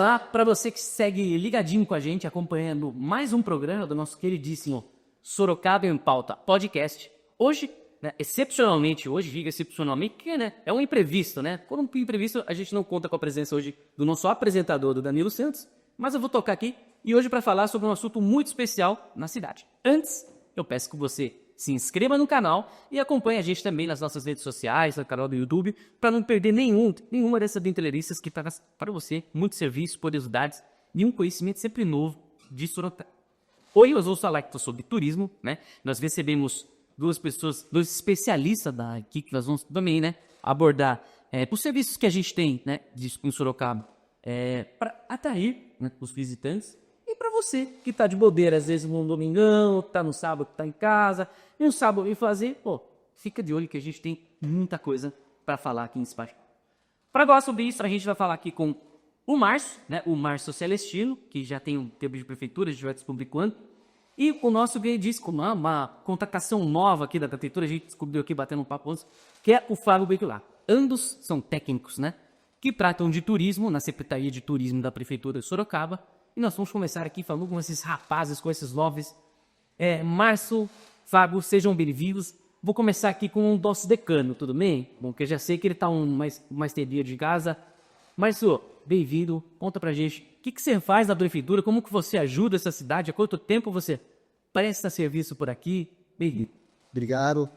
Olá, para você que segue ligadinho com a gente, acompanhando mais um programa do nosso queridíssimo Sorocaba em Pauta podcast. Hoje, excepcionalmente, diga excepcionalmente, porque é um imprevisto, né? Por um imprevisto, a gente não conta com a presença hoje do nosso apresentador, do Danilo Santos, mas eu vou tocar aqui e hoje para falar sobre um assunto muito especial na cidade. Antes, eu peço que você se inscreva no canal e acompanhe a gente também nas nossas redes sociais, no canal do YouTube, para não perder nenhuma dessas entrevistas que traz para você muito serviço, curiosidades e um conhecimento sempre novo de Sorocaba. Hoje eu vou falar sobre turismo, né? Nós recebemos dois especialistas aqui que nós vamos também, abordar os serviços que a gente tem, em Sorocaba, para atrair os visitantes. E para você que tá de bobeira, às vezes no domingão, tá no sábado, tá em casa, e não sabe o que fazer, fica de olho que a gente tem muita coisa para falar aqui em espaço. Para falar sobre isso, a gente vai falar aqui com o Márcio, o Márcio Celestino, que já tem um tempo de prefeitura, a gente vai descobrir quando, e o nosso com uma contratação nova aqui da prefeitura, a gente descobriu aqui batendo um papo antes, que é o Flávio Bequilar. Ambos são técnicos, que tratam de turismo na Secretaria de Turismo da Prefeitura de Sorocaba. E nós vamos começar aqui falando com esses rapazes, com esses novos. Márcio, Fábio, sejam bem-vindos. Vou começar aqui com o nosso decano, tudo bem? Bom, que eu já sei que ele está mais dia de casa. Márcio, bem-vindo. Conta pra gente o que você faz na prefeitura, como que você ajuda essa cidade, há quanto tempo você presta serviço por aqui. Bem-vindo. Obrigado.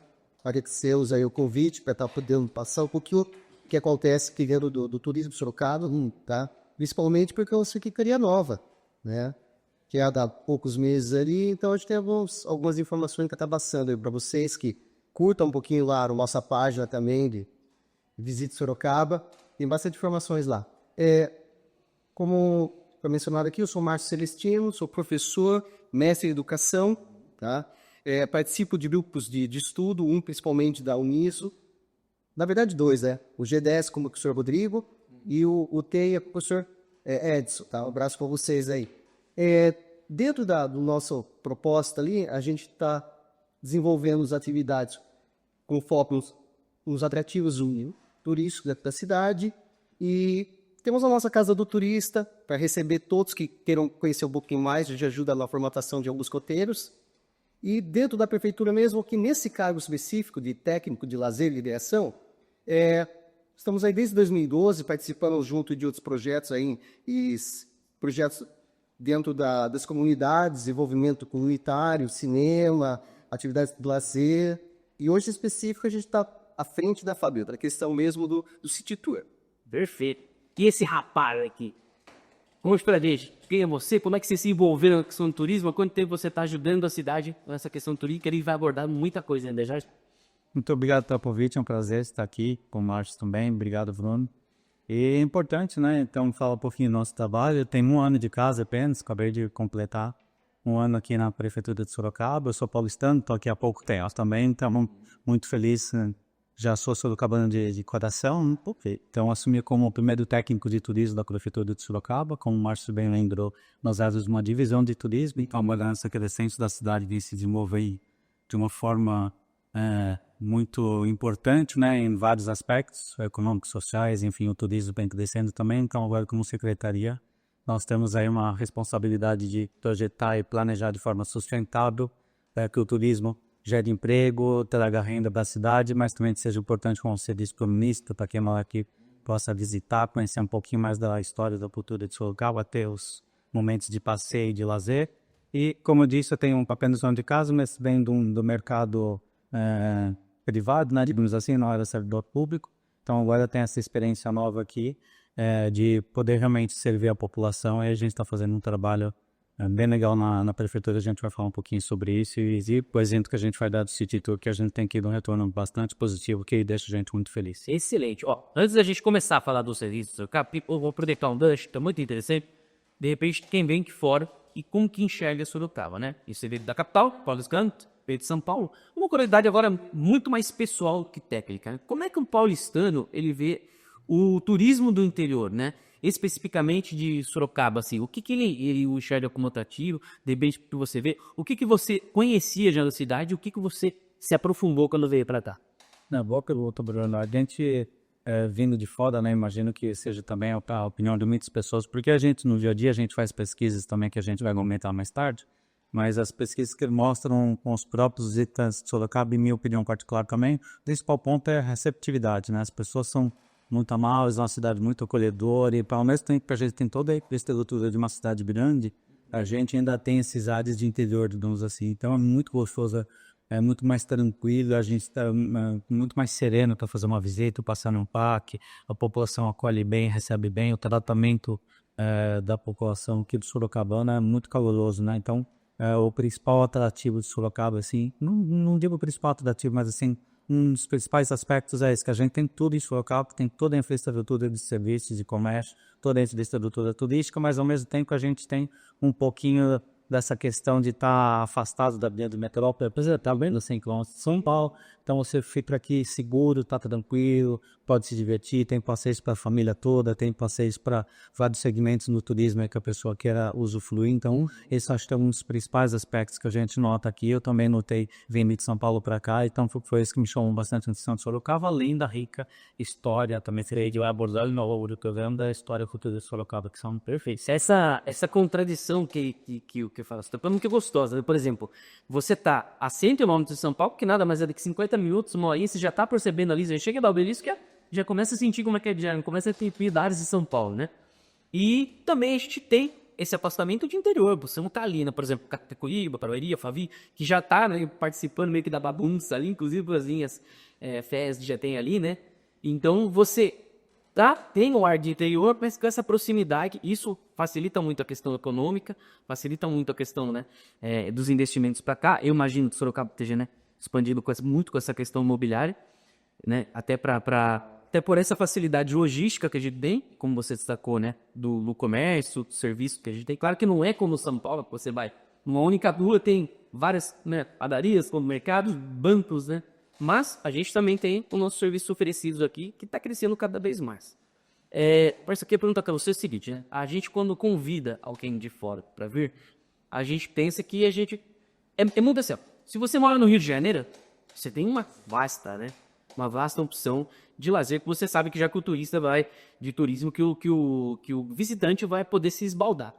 Agradecemos aí o convite para estar podendo passar um pouquinho o que acontece criando do turismo de Sorocaba, tá? Principalmente porque eu sei que cria nova, que é há poucos meses ali, então a gente tem algumas informações que está passando para vocês, que curtam um pouquinho lá a nossa página também de Visite Sorocaba, tem bastante informações lá. Como foi mencionado aqui, eu sou Márcio Celestino, sou professor, mestre em educação, tá? Participo de grupos de estudo, um principalmente da Uniso, na verdade dois, o GDS como o professor Rodrigo, e o TEI é o professor Edson, tá? Um abraço para vocês aí. Dentro do nosso proposta ali, a gente está desenvolvendo as atividades com foco nos atrativos turísticos da cidade e temos a nossa Casa do Turista para receber todos que queiram conhecer um pouquinho mais, a gente ajuda na formatação de alguns roteiros. E dentro da prefeitura mesmo, que nesse cargo específico de técnico de lazer e liderança, estamos aí desde 2012 participando junto de outros projetos aí, projetos dentro das comunidades, desenvolvimento comunitário, cinema, atividades de lazer. E hoje, em específico, a gente está à frente da Fabio, da questão mesmo do City Tour. Perfeito. E esse rapaz aqui? Vamos para gente. Quem é você? Como é que você se envolveu na questão do turismo? Há quanto tempo você está ajudando a cidade nessa questão turística? Ele vai abordar muita coisa ainda, já. Muito obrigado pelo convite, é um prazer estar aqui com o Márcio também. Obrigado, Bruno. E é importante, Então, fala um pouquinho do nosso trabalho. Eu tenho 1 ano de casa apenas, acabei de completar 1 ano aqui na Prefeitura de Sorocaba. Eu sou paulistano, estou aqui há pouco tempo também, então muito feliz. Já sou sorocabano de coração, então assumi como o primeiro técnico de turismo da Prefeitura de Sorocaba. Como o Márcio bem lembrou, nós éramos uma divisão de turismo, então a mudança crescente da cidade de se desenvolver de uma forma muito importante, em vários aspectos, econômicos, sociais, enfim, o turismo vem crescendo também. Então agora, como secretaria, nós temos aí uma responsabilidade de projetar e planejar de forma sustentável para que o turismo gere emprego, traga renda para a cidade, mas também seja importante, como você disse, para o ministro, para quem mora aqui, possa visitar, conhecer um pouquinho mais da história da cultura de Sorocaba, ter os momentos de passeio e de lazer. E, como eu disse, eu tenho um papel no dono de casa, mas vem do mercado privado, digamos assim, não era servidor público. Então agora tem essa experiência nova aqui de poder realmente servir a população, e a gente está fazendo um trabalho bem legal na prefeitura. A gente vai falar um pouquinho sobre isso e o exemplo que a gente vai dar do City Tour, que a gente tem aqui um retorno bastante positivo, que deixa a gente muito feliz. Excelente. Antes da gente começar a falar dos serviços, eu vou aproveitar um gancho, tá muito interessante. De repente, quem vem aqui fora e como que enxerga Sorocaba, Isso veio da capital, paulistano, veio de São Paulo. Uma curiosidade agora muito mais pessoal que técnica. Como é que um paulistano, ele vê o turismo do interior, especificamente de Sorocaba, assim, o que ele enxerga como atrativo, de repente que você vê, o que você conhecia já da cidade, o que você se aprofundou quando veio para cá? Boa pergunta, Bruno. A gente vindo de fora, né? Imagino que seja também a opinião de muitas pessoas, porque a gente, no dia a dia, a gente faz pesquisas também que a gente vai comentar mais tarde, mas as pesquisas que mostram com os próprios visitantes de Sorocaba, em minha opinião particular também, o principal ponto é a receptividade, né? As pessoas são muito amáveis, é uma cidade muito acolhedora, e ao mesmo tempo que a gente tem toda a estrutura de uma cidade grande, a gente ainda tem esses áreas de interior, digamos assim, então é muito gostoso, é muito mais tranquilo, a gente está muito mais sereno para fazer uma visita, passar num parque, a população acolhe bem, recebe bem, o tratamento da população aqui do Sorocabana é muito caloroso, né? Então, o principal atrativo de Sorocaba, assim, não digo o principal atrativo, mas assim, um dos principais aspectos é esse, que a gente tem tudo em Sorocaba, tem toda a infraestrutura de serviços, de comércio, toda a infraestrutura turística, mas ao mesmo tempo a gente tem um pouquinho dessa questão de estar afastado da dentro do metrópole, por exemplo, está vendo 100 km de São Paulo, então você fica aqui seguro, está tranquilo, pode se divertir, tem passeios para a família toda, tem passeios para vários segmentos no turismo que a pessoa queira usufruir, então esse acho que é um dos principais aspectos que a gente nota aqui. Eu também notei vindo de São Paulo para cá, então foi isso que me chamou bastante a atenção de Sorocaba, além da rica história, também seria de abordar no outro programa da história e cultura de Sorocaba, que são perfeitos. Essa contradição que eu falo, é muito gostosa. Por exemplo, você tá a 100 km de São Paulo, que nada mais é do que 50 minutos, uma horinha, você já tá percebendo ali, você chega da Obelisco, já começa a sentir como é que é, já começa a ter piedades de São Paulo, né? E também a gente tem esse afastamento de interior, você não tá ali, né? Por exemplo, Carapicuíba, Barueri, Alphaville, que já tá, né, participando meio que da bagunça ali, inclusive as festas já tem ali, né? Então você tem o ar de interior, mas com essa proximidade, isso facilita muito a questão econômica, facilita muito a questão, né, dos investimentos para cá. Eu imagino que Sorocaba esteja, né, expandindo muito com essa questão imobiliária, né, até por essa facilidade logística que a gente tem, como você destacou, né, do comércio, do serviço que a gente tem. Claro que não é como São Paulo, que você vai numa única rua, tem várias, né, padarias, como mercados, bancos, né, mas a gente também tem o nosso serviço oferecido aqui, que está crescendo cada vez mais. Parece que a pergunta para você é o seguinte, né? A gente, quando convida alguém de fora para vir, a gente pensa que a gente... É muito assim, ó. Se você mora no Rio de Janeiro, você tem uma vasta opção de lazer, que você sabe que já que o turista vai... De turismo, que o visitante vai poder se esbaldar.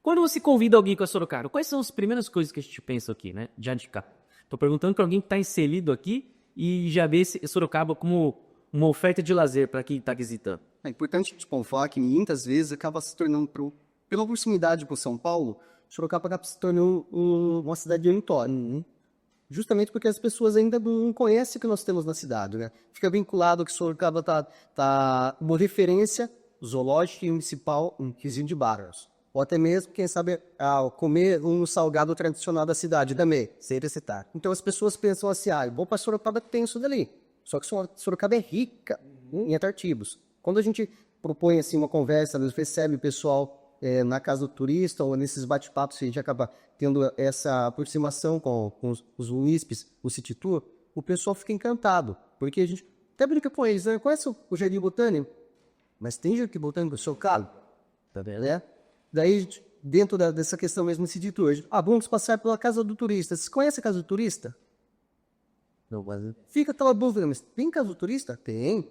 Quando você convida alguém com a Sorocaba, quais são as primeiras coisas que a gente pensa aqui, né? Já de cá. Estou perguntando para alguém que está inserido aqui e já vê Sorocaba como uma oferta de lazer para quem está visitando. É importante falar que muitas vezes acaba se tornando, pela proximidade com São Paulo, Sorocaba acaba se tornando uma cidade unitória. Justamente porque as pessoas ainda não conhecem o que nós temos na cidade, né? Fica vinculado que Sorocaba tá uma referência zoológica e municipal em Quizinho de Barros. Ou até mesmo, quem sabe, comer um salgado tradicional da cidade também, sem citar. Então as pessoas pensam assim, eu vou para Sorocaba que tem isso dali. Só que Sorocaba é rica em atrativos. Quando a gente propõe assim, uma conversa, recebe o pessoal na casa do turista ou nesses bate-papos, a gente acaba tendo essa aproximação com os munícipes, o City Tour, o pessoal fica encantado. Porque a gente até brinca com eles, né? Conhece o Jardim Botânico? Mas tem Jardim Botânico em Sorocaba? Tá vendo, né? Daí, dentro dessa questão mesmo de City Tour, vamos passar pela casa do turista. Você conhece a casa do turista? Não, mas... Fica aquela dúvida, mas tem casa do turista? Tem.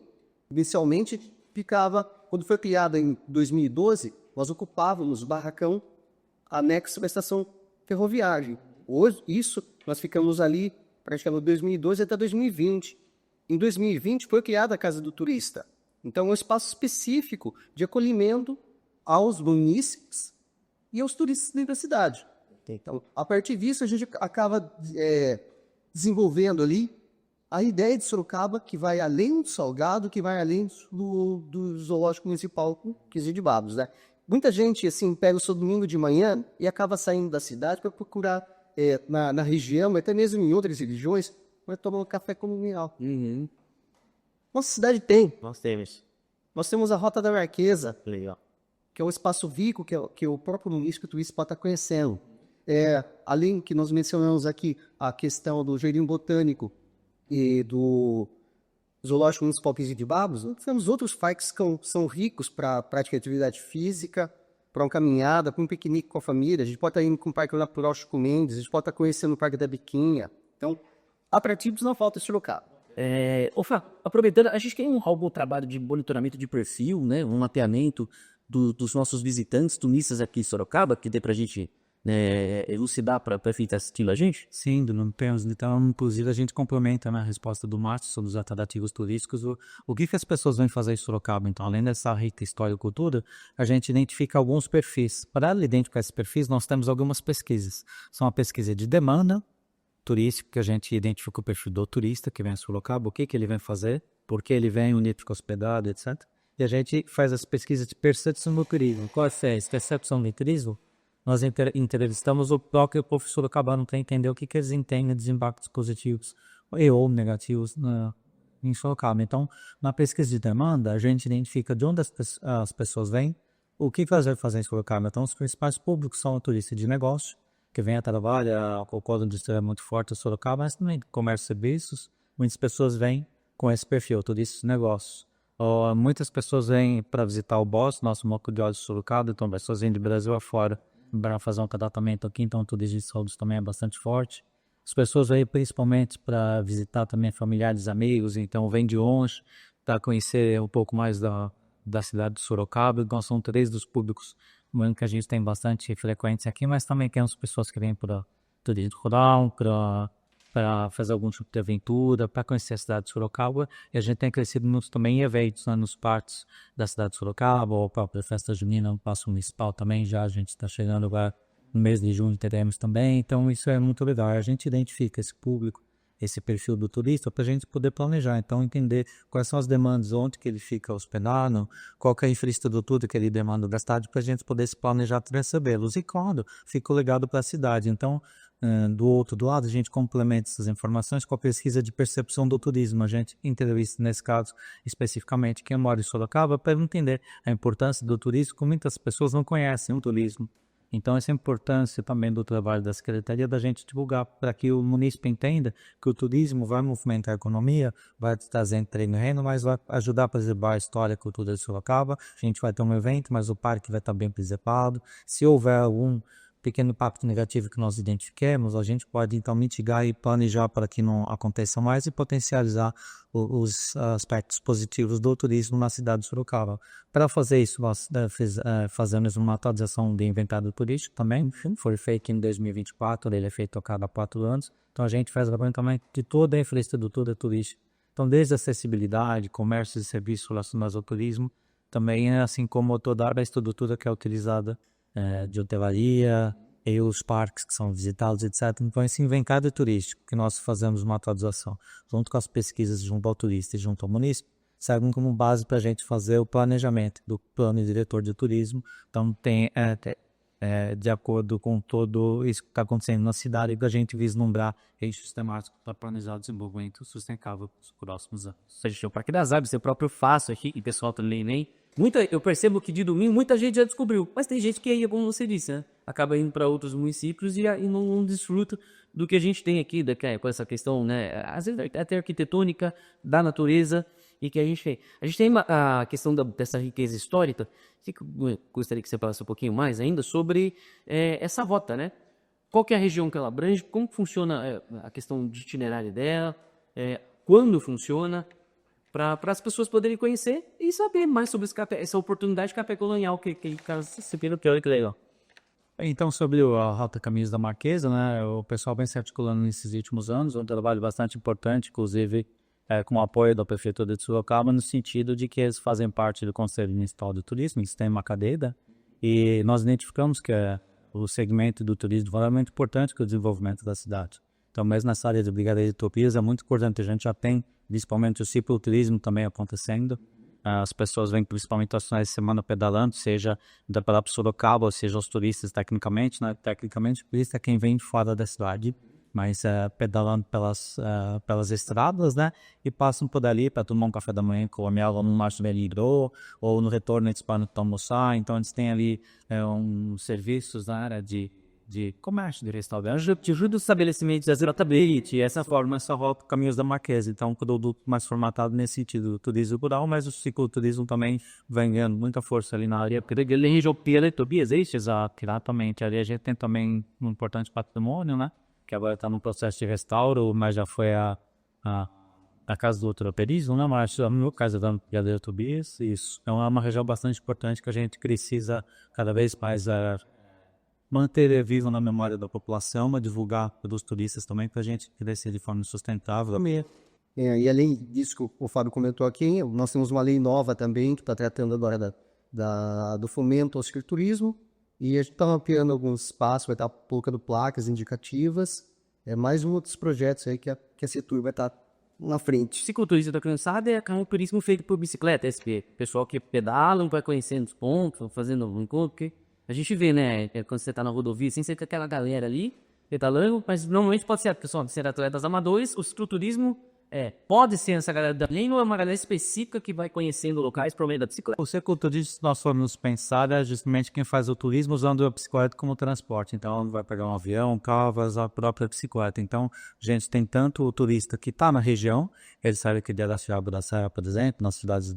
Inicialmente, ficava, quando foi criada em 2012, nós ocupávamos o barracão anexo à estação ferroviária. Hoje, nós ficamos ali praticamente 2012 até 2020. Em 2020 foi criada a Casa do Turista. Então é um espaço específico de acolhimento aos munícipes e aos turistas dentro da cidade. Então, a partir disso, a gente acaba desenvolvendo ali a ideia de Sorocaba, que vai além do Salgado, que vai além do Zoológico Municipal Quizinho de Barros, né? Muita gente assim pega o seu domingo de manhã e acaba saindo da cidade para procurar na região, até mesmo em outras regiões, para tomar um café colonial. Nossa cidade tem. Nós temos. Nós temos a Rota da Marquesa, Legal. que é um espaço rico que o próprio município turista pode estar conhecendo. Além que nós mencionamos aqui a questão do Jardim Botânico e do Zoológico Municipal Quizinho de Barros, nós temos outros parques que são ricos para prática de atividade física, para uma caminhada, para um piquenique com a família. A gente pode estar indo com o Parque Natural Chico Mendes, a gente pode estar conhecendo o Parque da Biquinha. Então, atrativos não faltam em Sorocaba. Fá, aproveitando, a gente tem algum trabalho de monitoramento de perfil, né? Um mapeamento dos nossos visitantes turistas aqui em Sorocaba, que dê pra gente elucidar para quem está assistindo a gente? Sim, não temos. Então, inclusive, a gente complementa, né, a resposta do Márcio sobre os atrativos turísticos. O que as pessoas vêm fazer em Sorocaba? Então, além dessa rica história e cultura, a gente identifica alguns perfis. Para identificar esses perfis, nós temos algumas pesquisas. São a pesquisa de demanda turística, que a gente identifica o perfil do turista que vem a Sorocaba, o que ele vem fazer, por que ele vem, onde fica hospedado, etc. E a gente faz as pesquisas de percepção do turismo. Qual é a percepção do turismo? Nós entrevistamos o próprio professor sorocabano para entender o que eles entendem dos impactos positivos ou negativos em Sorocaba. Então, na pesquisa de demanda, a gente identifica de onde as pessoas vêm, o que fazer em Sorocaba. Então, os principais públicos são o turista de negócio, que vem a trabalhar, o código industrial é muito forte em Sorocaba, mas também comércio e serviços. Muitas pessoas vêm com esse perfil, turistas de negócios. Muitas pessoas vêm para visitar o Bosque, nosso moco de olhos de Sorocaba, então pessoas vêm do Brasil afora para fazer um tratamento aqui, então o turismo de saúde também é bastante forte. As pessoas vêm principalmente para visitar também familiares, amigos, então vêm de longe para conhecer um pouco mais da cidade de Sorocaba. Então são 3 dos públicos que a gente tem bastante frequência aqui, mas também temos pessoas que vêm para turismo rural, para fazer algum tipo de aventura, para conhecer a cidade de Sorocaba. E a gente tem crescido muito também em eventos, né, nos parques da cidade de Sorocaba, ou a própria festa junina no Paço Municipal também, já a gente está chegando agora no mês de junho, teremos também. Então isso é muito legal, a gente identifica esse público, esse perfil do turista, para a gente poder planejar, então entender quais são as demandas, onde que ele fica hospedado, qual que é a infraestrutura que ele demanda da cidade, para a gente poder se planejar para recebê-los, e quando fica o legado para a cidade. Então, do outro lado, a gente complementa essas informações com a pesquisa de percepção do turismo. A gente entrevista, nesse caso, especificamente quem mora em Sorocaba, para entender a importância do turismo, como muitas pessoas não conhecem o turismo. Então, essa importância também do trabalho da Secretaria da gente divulgar para que o munícipe entenda que o turismo vai movimentar a economia, vai trazer emprego no reino, mas vai ajudar a preservar a história e a cultura de Sorocaba. A gente vai ter um evento, mas o parque vai estar bem preservado. Se houver algum pequeno impacto negativo que nós identifiquemos, a gente pode então mitigar e planejar para que não aconteça mais e potencializar os aspectos positivos do turismo na cidade de Sorocaba. Para fazer isso, nós fazemos uma atualização de inventário turístico também, foi feito em 2024, ele é feito a cada 4 anos, então a gente faz o levantamento de toda a infraestrutura turística. Então, desde a acessibilidade, comércio e serviços relacionados ao turismo, também assim como toda a estrutura que é utilizada de hotelaria e os parques que são visitados, etc. Então, esse inventário turístico que nós fazemos uma atualização, junto com as pesquisas junto ao turista e junto ao munícipe, servem como base para a gente fazer o planejamento do plano diretor de turismo. Então, tem de acordo com tudo isso que está acontecendo na cidade, para a gente vislumbrar eixos temáticos para planejar o desenvolvimento sustentável para os próximos anos. Ou seja, o Parque das Aves, eu próprio faço aqui, e o pessoal também nem... eu percebo que de domingo muita gente já descobriu, mas tem gente que aí, como você disse, né, acaba indo para outros municípios e não desfruta do que a gente tem aqui, com essa questão, né, às vezes até arquitetônica, da natureza, e que a gente tem. A gente tem a questão dessa riqueza histórica, que eu gostaria que você falasse um pouquinho mais ainda sobre essa rota, né? Qual que é a região que ela abrange, como funciona a questão de itinerário dela, quando funciona, para as pessoas poderem conhecer e saber mais sobre essa oportunidade de café colonial que você pelo que legal. Então, sobre a Rota Caminhos da Marquesa, né, o pessoal vem se articulando nesses últimos anos, um trabalho bastante importante, inclusive com o apoio da Prefeitura de Sorocaba, no sentido de que eles fazem parte do Conselho Municipal de Turismo, isso tem uma cadeia, e nós identificamos que o segmento do turismo é muito importante para o desenvolvimento da cidade. Então, mesmo nessa área de Brigadeiro de Utopias, é muito importante, a gente já tem, principalmente o cicloturismo também acontecendo. As pessoas vêm principalmente aos finais de semana pedalando, seja da própria Sorocaba, ou seja os turistas tecnicamente, né? Tecnicamente o turista é quem vem de fora da cidade, mas pedalando pelas estradas, né? E passam por ali para tomar um café da manhã colonial, ou no Março Meligro, ou no retorno eles param para almoçar. Então eles têm ali serviços na área de comércio, de restaurante, De ajuda os estabelecimentos exatamente essa forma, essa rota Caminhos da Marquesa. Então, um produto mais formatado nesse sentido do turismo rural, mas o cicloturismo também vem ganhando muita força ali na área. Exatamente. Ali a gente tem também um importante patrimônio, né? Que agora está no processo de restauro, mas já foi na casa do Uteroperismo, né, Márcio? No meu caso, da Brigadeiro Tobias, isso. É uma região bastante importante que a gente precisa cada vez mais manter vivo na memória da população, mas divulgar para os turistas também, para a gente crescer de forma sustentável. E além disso que o Fábio comentou aqui, nós temos uma lei nova também que está tratando agora do fomento ao cicloturismo, e a gente está ampliando alguns espaços, vai estar colocando placas indicativas, mais um outros projetos aí que a Setur vai estar na frente. Cicloturismo da criançada é o turismo feito por bicicleta, SP. Pessoal que pedala, vai conhecendo os pontos, fazendo um encontro, porque a gente vê, né, quando você tá na rodovia, assim, você tem aquela galera ali, pedalando, mas normalmente pode ser atletas amadores, o cicloturismo pode ser essa galera também, ou é uma galera específica que vai conhecendo locais por meio da bicicleta. O cicloturismo, se nós formos pensar, é justamente quem faz o turismo usando a bicicleta como transporte. Então, vai pegar um avião, um carro, vai usar a própria bicicleta. Então, gente, tem tanto o turista que está na região, ele sai aqui de Araçariguama da Serra, por exemplo, nas cidades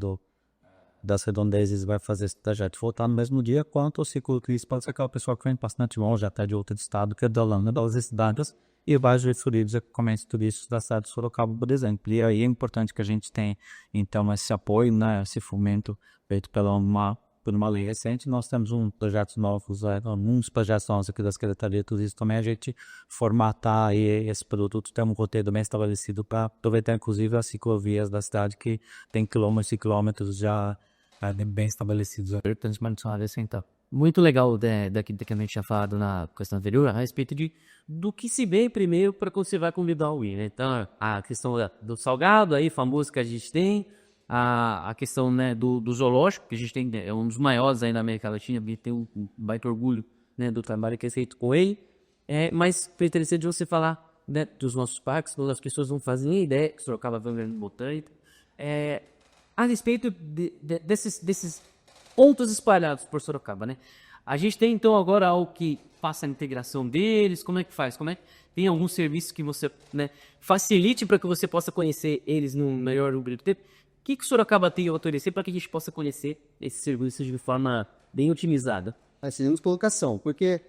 das redondezas, vai fazer esse trajeto e voltar no mesmo dia, quanto o cicloturista pode ser aquela pessoa que vem bastante longe, até de outro estado, que é da Holanda, das cidades, e vários referidos a comércio turísticos da cidade de Sorocaba, por exemplo. E aí é importante que a gente tenha, então, esse apoio, né, esse fomento feito por uma lei recente. Nós temos projetos novos, alguns projetos novos aqui da Secretaria de Turismo também, a gente formatar esse produto, ter um roteiro bem estabelecido para aproveitar, inclusive, as ciclovias da cidade, que tem quilômetros e quilômetros já bem estabelecidos. Importante mencionar isso, então. Muito legal daqui que a gente tinha falado na questão anterior, a respeito do que se vê primeiro para quando você vai convidar o ir, né? Então, a questão do salgado aí, famoso que a gente tem, a questão, né, do zoológico, que a gente tem, é um dos maiores aí na América Latina, e tem um baita orgulho, né, do trabalho que é feito com ele. Mas foi interessante você falar, né, dos nossos parques, quando as pessoas não fazem ideia, que Sorocaba vai um botânico, a respeito desses pontos espalhados por Sorocaba, né? A gente tem então agora algo que faça a integração deles, como é que faz? Tem algum serviço que você, né, facilite para que você possa conhecer eles no melhor número de tempo? O que Sorocaba tem a oferecer para que a gente possa conhecer esses serviços de forma bem otimizada? Nós fizemos colocação, porque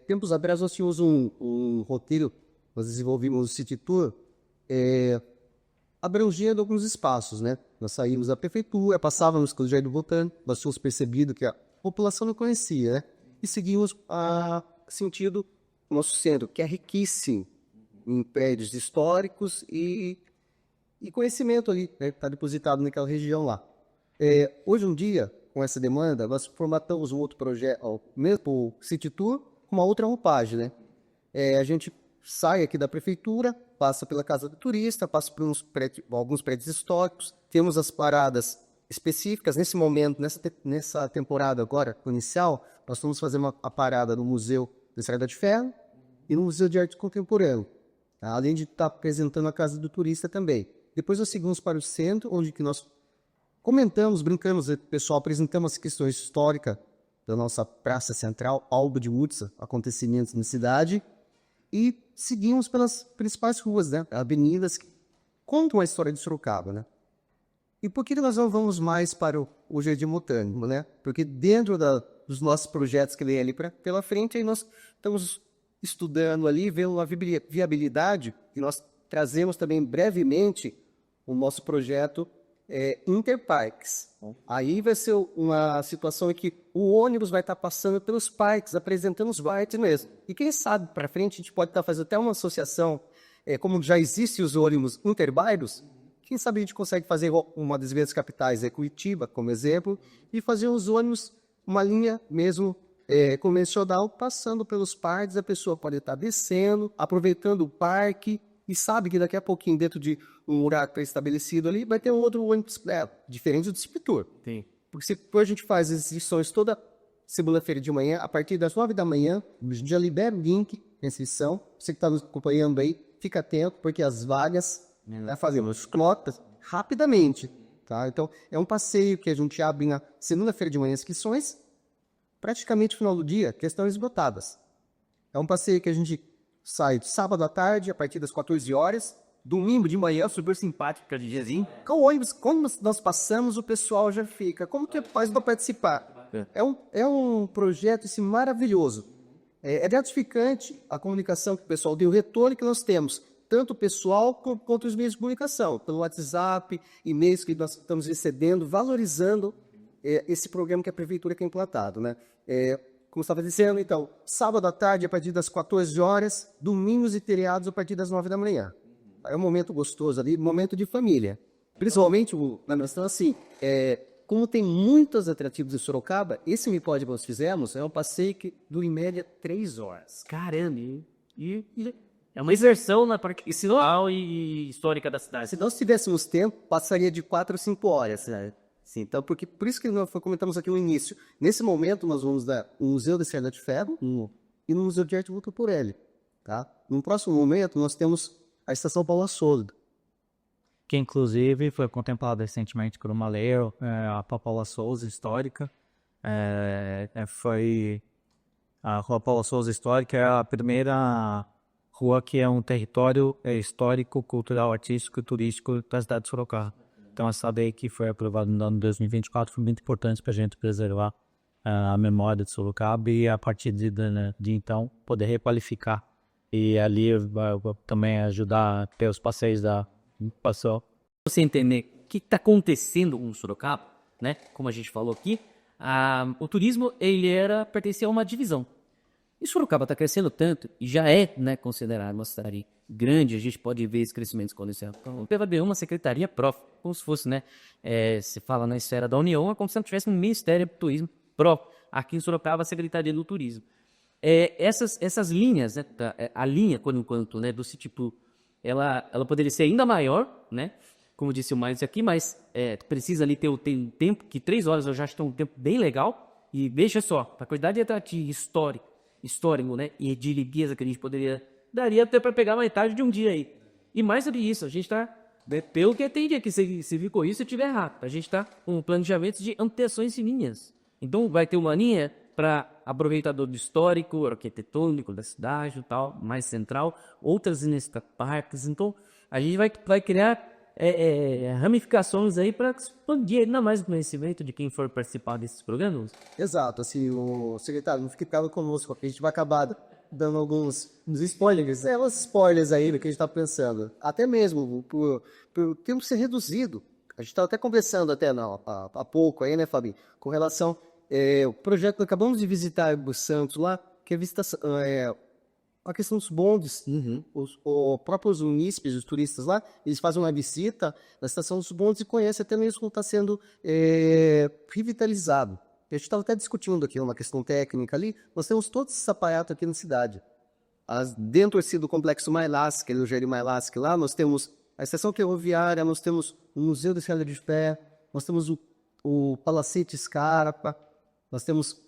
tempos atrás nós tínhamos um roteiro, nós desenvolvimos o City Tour, abrangendo alguns espaços, né? Nós saímos da prefeitura, passávamos pelo Jardim Botânico, nós tínhamos percebido que a população não conhecia, né? E seguimos sentido o nosso centro, que é riquíssimo em prédios históricos e conhecimento ali, né? Está depositado naquela região lá. Hoje em dia, com essa demanda, nós formatamos um outro projeto, mesmo o City Tour, com uma outra roupagem, né? A gente sai aqui da prefeitura, passa pela Casa do Turista, passa por alguns prédios históricos, temos as paradas específicas. Nesse momento, nessa temporada agora, inicial, nós vamos fazer a parada no Museu da Estrada de Ferro e no Museu de Arte Contemporânea, tá? Além de estar apresentando a Casa do Turista também. Depois nós seguimos para o centro, onde que nós comentamos, brincamos, pessoal, apresentamos as questões históricas da nossa Praça Central, Alba de Wutza, acontecimentos na cidade, e seguimos pelas principais ruas, né? Avenidas que contam a história de Sorocaba, né? E por que nós não vamos mais para o Jardim Botânico, né? Porque dentro dos nossos projetos que vem ali pela frente, aí nós estamos estudando ali, vendo a viabilidade, e nós trazemos também brevemente o nosso projeto Interparques. Aí vai ser uma situação em que o ônibus vai estar passando pelos parques, apresentando os parques mesmo. E quem sabe para frente a gente pode estar fazendo até uma associação, como já existe os ônibus interbairros, quem sabe a gente consegue fazer uma das vezes capitais, Curitiba, como exemplo, e fazer os ônibus, uma linha mesmo convencional, passando pelos parques, a pessoa pode estar descendo, aproveitando o parque, e sabe que daqui a pouquinho, dentro de um horário pré-estabelecido ali, vai ter um outro ônibus diferente do City Tour. Sim. Porque depois a gente faz as inscrições toda segunda-feira de manhã, a partir das 9 da manhã, a gente já libera o link de inscrição. Você que está nos acompanhando aí, fica atento, porque as vagas fazemos cotas rapidamente. Tá? Então, é um passeio que a gente abre na segunda-feira de manhã as inscrições, praticamente no final do dia, questões esgotadas. É um passeio que a gente sai sábado à tarde, a partir das 14 horas, domingo de manhã, super simpático, que diazinho. Com o ônibus, quando nós passamos, o pessoal já fica. Como que faz para participar? É um projeto maravilhoso. É gratificante a comunicação que o pessoal deu, o retorno que nós temos, tanto pessoal quanto os meios de comunicação, pelo WhatsApp, e-mails que nós estamos recebendo, valorizando esse programa que a Prefeitura quer implantado, né? Como estava dizendo, então, sábado à tarde a partir das 14 horas, domingos e feriados a partir das 9 da manhã. É um momento gostoso ali, momento de família. Principalmente, na nossa assim, como tem muitos atrativos em Sorocaba, esse Me Pode que nós fizemos é um passeio que dura em média 3 horas. Caramba, é uma exersão na parte visual e histórica da cidade. Se nós tivéssemos tempo, passaria de 4 a 5 horas, né? Sim, então, por isso que nós comentamos aqui no início. Nesse momento, nós vamos no Museu da Estrada de Ferro e no Museu de Arte Votoporelli, tá? No próximo momento, nós temos a Estação Paula Souza. Que inclusive foi contemplado recentemente por uma lei, a Paula Souza Histórica. Foi a Rua Paula Souza Histórica, é a primeira rua que é um território histórico, cultural, artístico e turístico da cidade de Sorocaba. Então essa lei que foi aprovada no ano de 2024 foi muito importante para a gente preservar a memória de Sorocaba e a partir de então poder requalificar e ali também ajudar a ter os passeios da passou. Você entender o que está acontecendo com Sorocaba, né? Como a gente falou aqui, o turismo ele pertencia a uma divisão. E Sorocaba está crescendo tanto e já é, né, considerado uma cidade grande. A gente pode ver esse crescimento exponencial. Então, teve haver uma secretaria própria, como se fosse, né? Se fala na esfera da União, é como se não tivesse um Ministério do Turismo próprio. Aqui em Sorocaba, a Secretaria do Turismo. Essas linhas, né? A linha, por enquanto, né, do tipo, ela poderia ser ainda maior, né? Como disse o Maio aqui, mas precisa ali ter um tempo, que 3 horas eu já acho que é um tempo bem legal. E veja só, a quantidade de atrativo histórico, né? E de limpeza que a gente daria até para pegar metade de um dia aí. E mais do que isso, a gente está, pelo que entendi aqui, se ficou isso, eu estiver errado. A gente está com planejamentos de ampliações fininhas. Então vai ter uma linha para aproveitador do histórico, arquitetônico da cidade e tal, mais central, outras linhas para parques. Então a gente vai criar ramificações aí para expandir ainda mais o conhecimento de quem for participar desses programas. Exato, assim, o secretário não fique calado conosco, porque a gente vai acabar dando alguns spoilers, uns spoilers aí do que a gente está pensando. Até mesmo por tempo ser reduzido. A gente estava até conversando há pouco aí, né, Fabinho, com relação ao projeto que acabamos de visitar o Santos lá, que é visitação, a questão dos bondes. Os próprios munícipes, os turistas lá, eles fazem uma visita na estação dos bondes e conhecem até mesmo como está sendo revitalizado. A gente estava até discutindo aqui uma questão técnica ali. Nós temos todo esse aparato aqui na cidade. Dentro do complexo Mailasque, que é o Gêrio Mailasque lá, nós temos a estação ferroviária, nós temos o Museu da Estrada de Ferro, nós temos o Palacete Scarpa, nós temos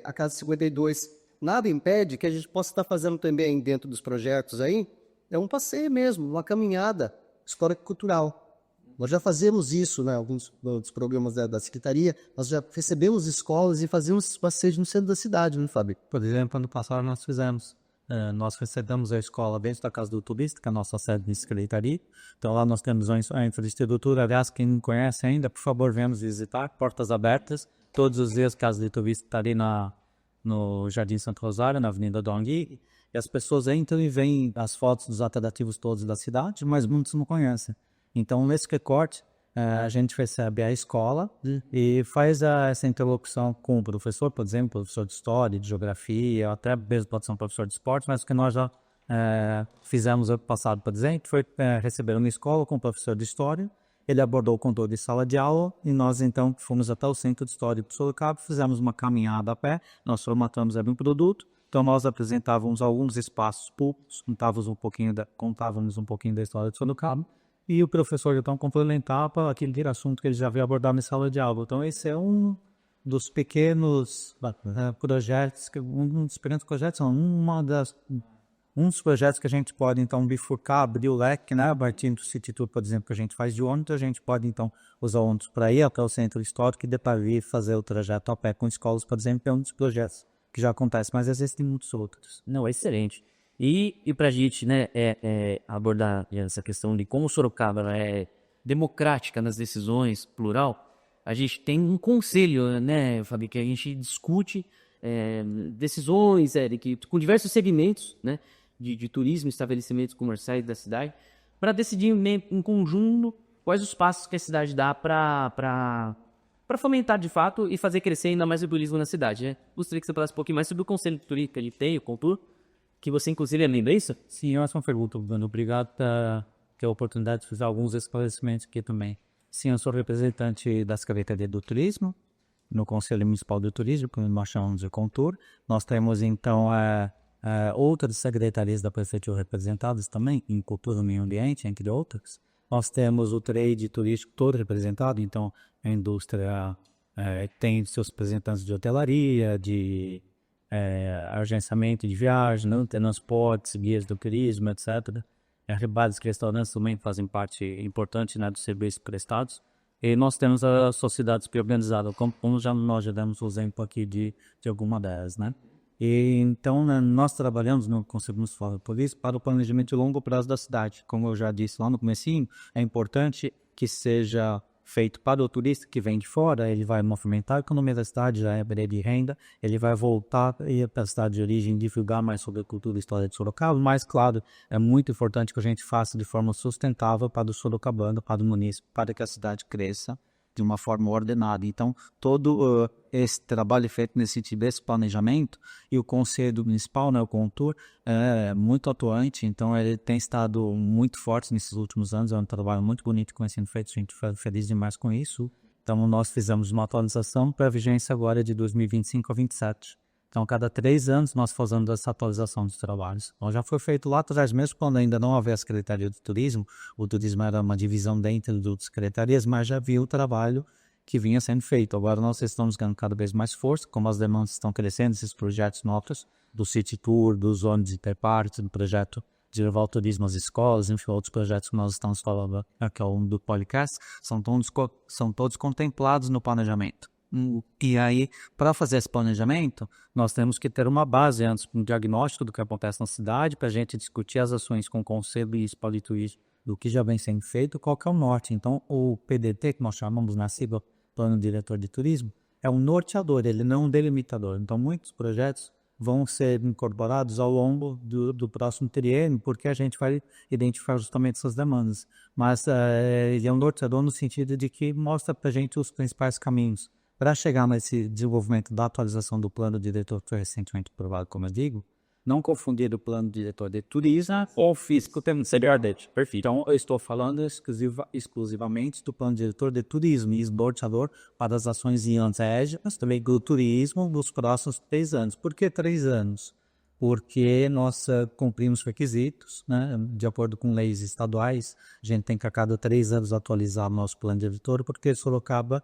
a Casa 52. Nada impede que a gente possa estar fazendo também dentro dos projetos aí, um passeio mesmo, uma caminhada histórico-cultural. Nós já fazemos isso, né, alguns dos programas da Secretaria, nós já recebemos escolas e fazemos passeios no centro da cidade, né, Fábio? Por exemplo, ano passado nós fizemos, nós recebemos a escola dentro da Casa do Turista, que é a nossa sede de Secretaria. Então lá nós temos a infraestrutura, aliás, quem não conhece ainda, por favor, venhamos visitar, portas abertas, todos os dias a Casa do Turista está ali no Jardim Santo Rosário, na Avenida Dongui, e as pessoas entram e veem as fotos dos atrativos todos da cidade, mas muitos não conhecem. Então, nesse recorte, a gente recebe a escola e faz essa interlocução com o professor, por exemplo, professor de História, de Geografia, até mesmo pode ser um professor de Esporte, mas o que nós já fizemos ano passado, por exemplo, foi receber uma escola com um professor de História. Ele abordou o controle de sala de aula e nós então fomos até o Centro de História de Sorocaba, fizemos uma caminhada a pé, nós formatamos um produto, então nós apresentávamos alguns espaços públicos, contávamos um pouquinho da história de Sorocaba e o professor então complementava aquele assunto que ele já havia abordado na sala de aula. Então esse é um dos pequenos projetos, um dos projetos que a gente pode, então, bifurcar, abrir o leque, né? A partir do City Tour, por exemplo, que a gente faz de ônibus, a gente pode, então, usar o ônibus para ir até o centro histórico e depois vir fazer o trajeto a pé com escolas, por exemplo, é um dos projetos que já acontece, mas existem muitos outros. Não, é excelente. E para a gente, né, abordar essa questão de como Sorocaba é democrática nas decisões, plural, a gente tem um conselho, né, Fabi, que a gente discute decisões com diversos segmentos, né, de turismo, estabelecimentos comerciais da cidade, para decidir em conjunto quais os passos que a cidade dá para fomentar de fato e fazer crescer ainda mais o turismo na cidade. Né? Gostaria que você falasse um pouquinho mais sobre o conselho de turismo que a gente tem, o Contur, que você inclusive lembra isso? Sim, ótima pergunta, Bruno. Obrigado por ter a oportunidade de fazer alguns esclarecimentos aqui também. Sim, eu sou representante da Secretaria do Turismo, no Conselho Municipal do Turismo, que nós chamamos de Contur. Nós temos, então, outras secretarias da Prefeitura representadas também, em Cultura e Meio Ambiente, entre outras. Nós temos o trade turístico todo representado, então a indústria tem seus representantes de hotelaria, de agenciamento de viagem, transportes, guias do turismo, etc. Bares e restaurantes também fazem parte importante, né, dos serviços prestados. E nós temos a sociedade organizada, como nós já demos o exemplo aqui de alguma delas, né? E então, né, nós trabalhamos no Conselho Municipal de Turismo para o planejamento de longo prazo da cidade. Como eu já disse lá no comecinho, é importante que seja feito para o turista que vem de fora, ele vai movimentar a economia da cidade, já é de renda, ele vai voltar e ir para a cidade de origem, divulgar mais sobre a cultura e história de Sorocaba, mas claro, é muito importante que a gente faça de forma sustentável para o sorocabano, para o município, para que a cidade cresça de uma forma ordenada. Então, todo esse trabalho é feito nesse sentido, desse planejamento, e o Conselho Municipal, né, o Contur, é muito atuante, então ele tem estado muito forte nesses últimos anos, é um trabalho muito bonito que vem sendo feito, a gente fica feliz demais com isso. Então, nós fizemos uma atualização para a vigência agora de 2025 a 2027. Então, cada 3 anos nós fazemos essa atualização dos trabalhos. Então, já foi feito lá atrás, mesmo quando ainda não havia a Secretaria do Turismo, o turismo era uma divisão dentro das secretarias, mas já havia o trabalho que vinha sendo feito. Agora nós estamos ganhando cada vez mais força, como as demandas estão crescendo, esses projetos novos, do City Tour, dos ônibus interpartes, do projeto de levar o turismo às escolas, enfim, outros projetos que nós estamos falando aqui ao longo do podcast, são todos contemplados no planejamento. E aí, para fazer esse planejamento, nós temos que ter uma base antes, um diagnóstico do que acontece na cidade, para a gente discutir as ações com o Conselho Municipal de Turismo, do que já vem sendo feito, qual que é o norte. Então, o PDT, que nós chamamos na sigla Plano Diretor de Turismo, é um norteador, ele não é um delimitador. Então, muitos projetos vão ser incorporados ao longo do próximo triênio, porque a gente vai identificar justamente essas demandas. Mas ele é um norteador no sentido de que mostra para a gente os principais caminhos para chegar nesse desenvolvimento da atualização do plano diretor que foi recentemente aprovado, como eu digo. Não confundir o plano diretor de turismo ou físico, tem CBRD, perfeito. Então, eu estou falando exclusivamente do plano diretor de turismo e norteador para as ações em anos mas também do turismo nos próximos 3 anos. Por que 3 anos? Porque nós cumprimos requisitos, né? De acordo com leis estaduais, a gente tem que a cada 3 anos atualizar o nosso plano diretor, porque Sorocaba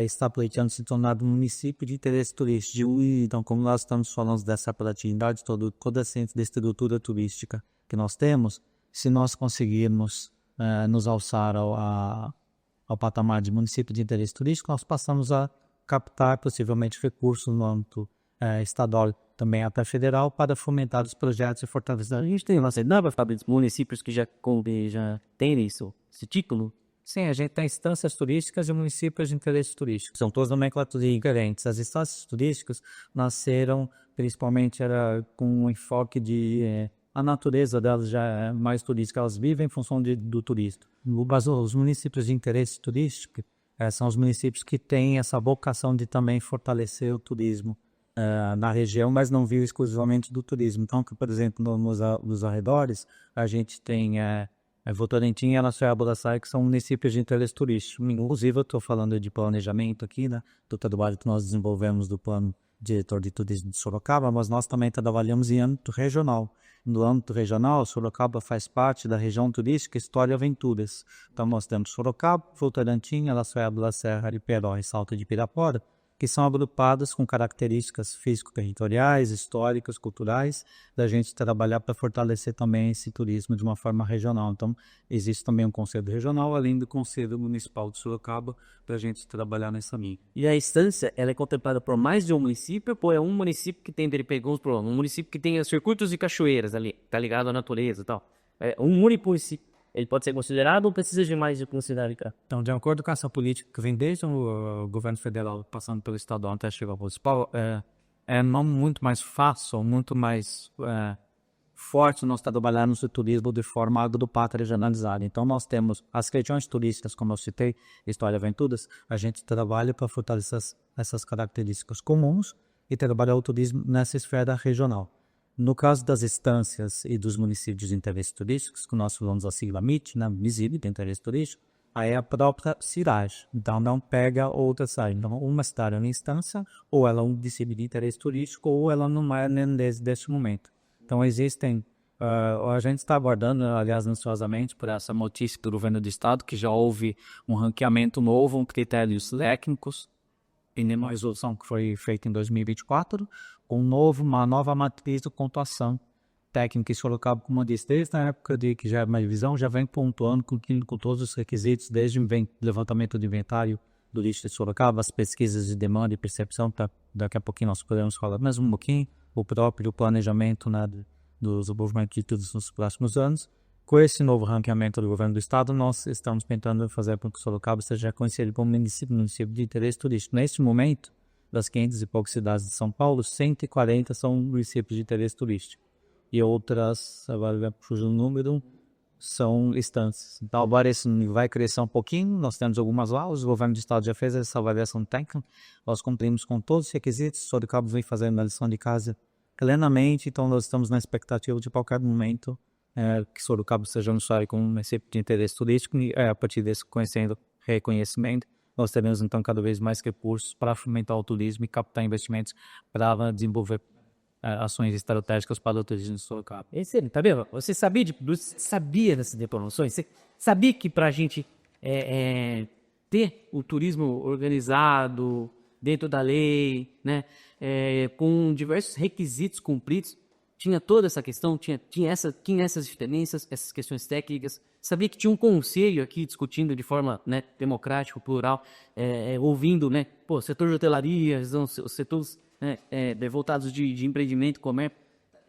está pleiteando se tornar um município de interesse turístico. Então, como nós estamos falando dessa atratividade, toda essa estrutura turística que nós temos, se nós conseguirmos nos alçar ao patamar de município de interesse turístico, nós passamos a captar possivelmente recursos no âmbito estadual, também até federal, para fomentar os projetos e fortalecer. A gente tem uma cidade, Fábio, municípios que já têm isso, esse título? Sim, a gente tem instâncias turísticas e municípios de interesse turístico. São todas nomenclaturas diferentes. As instâncias turísticas nasceram principalmente com um enfoque de... a natureza delas já é mais turística, elas vivem em função do turismo. Os municípios de interesse turístico são os municípios que têm essa vocação de também fortalecer o turismo na região, mas não vive exclusivamente do turismo. Então, por exemplo, nos arredores, a gente tem Votorantim e Araçuaiaba-Araçaí, que são municípios de interesse turístico. Inclusive, eu estou falando de planejamento aqui, né, do trabalho que nós desenvolvemos do Plano Diretor de Turismo de Sorocaba, mas nós também trabalhamos em âmbito regional. No âmbito regional, Sorocaba faz parte da região turística História e Aventuras. Então, nós temos Sorocaba, Votorantim, Araçuaiaba-Serra, Ariperó e Salto de Pirapora, que são agrupadas com características físico-territoriais, históricas, culturais, da gente trabalhar para fortalecer também esse turismo de uma forma regional. Então, existe também um conselho regional, além do Conselho Municipal de Sorocaba, para a gente trabalhar nessa linha. E a instância, ela é contemplada por mais de um município, ou é um município que tem, ele pegou uns problemas, um município que tem circuitos e cachoeiras ali, tá ligado à natureza e tal. É um único município. Ele pode ser considerado ou precisa de mais de considerar? Então, de acordo com essa política que vem desde o governo federal, passando pelo estadual até chegar ao municipal, é não muito mais fácil, muito mais forte nós trabalhamos o turismo de forma agrupada regionalizada. Então, nós temos as regiões turísticas, como eu citei, História e Aventuras, a gente trabalha para fortalecer essas características comuns e trabalhar o turismo nessa esfera regional. No caso das estâncias e dos municípios de interesse turístico, que nós falamos a sigla MIT, né, município de interesse turístico, aí é a própria cidade. Então, não pega outra cidade. Então, uma cidade é uma instância, ou ela é um município de interesse turístico, ou ela não é nem desde momento. Então, existem... a gente está aguardando, aliás, ansiosamente, por essa notícia do governo do estado, que já houve um ranqueamento novo, um critérios técnicos, e uma resolução que foi feita em 2024, uma nova matriz de pontuação técnica em Sorocaba, como eu disse, desde a época de que já é uma divisão, já vem pontuando com todos os requisitos, desde o levantamento do inventário do lixo de Sorocaba, as pesquisas de demanda e percepção, daqui a pouquinho nós podemos falar mais um pouquinho, o próprio planejamento, né, do desenvolvimento de tudo nos próximos anos. Com esse novo ranqueamento do governo do estado, nós estamos tentando fazer com que Sorocaba seja reconhecido como município de interesse turístico. Neste momento, das 500 e poucas cidades de São Paulo, 140 são municípios de interesse turístico. E outras, agora fugiu o número, são estâncias. Então, agora isso vai crescer um pouquinho, nós temos algumas lá, o governo do estado já fez essa avaliação técnica, nós cumprimos com todos os requisitos, Sorocaba vem fazendo a lição de casa plenamente, então nós estamos na expectativa de qualquer momento que Sorocaba seja anunciado como um município de interesse turístico e a partir desse reconhecimento, nós teremos então cada vez mais recursos para fomentar o turismo e captar investimentos para desenvolver ações estratégicas para o turismo de Sorocaba. Excelente, tá vendo? Você sabia dessas informações? Você sabia que para a gente ter o turismo organizado, dentro da lei, né, com diversos requisitos cumpridos, tinha toda essa questão, tinha essas diferenças, essas questões técnicas. Sabia que tinha um conselho aqui discutindo de forma, né, democrática, plural, ouvindo, né, setor de hotelaria, os setores, né, voltados de empreendimento, comércio.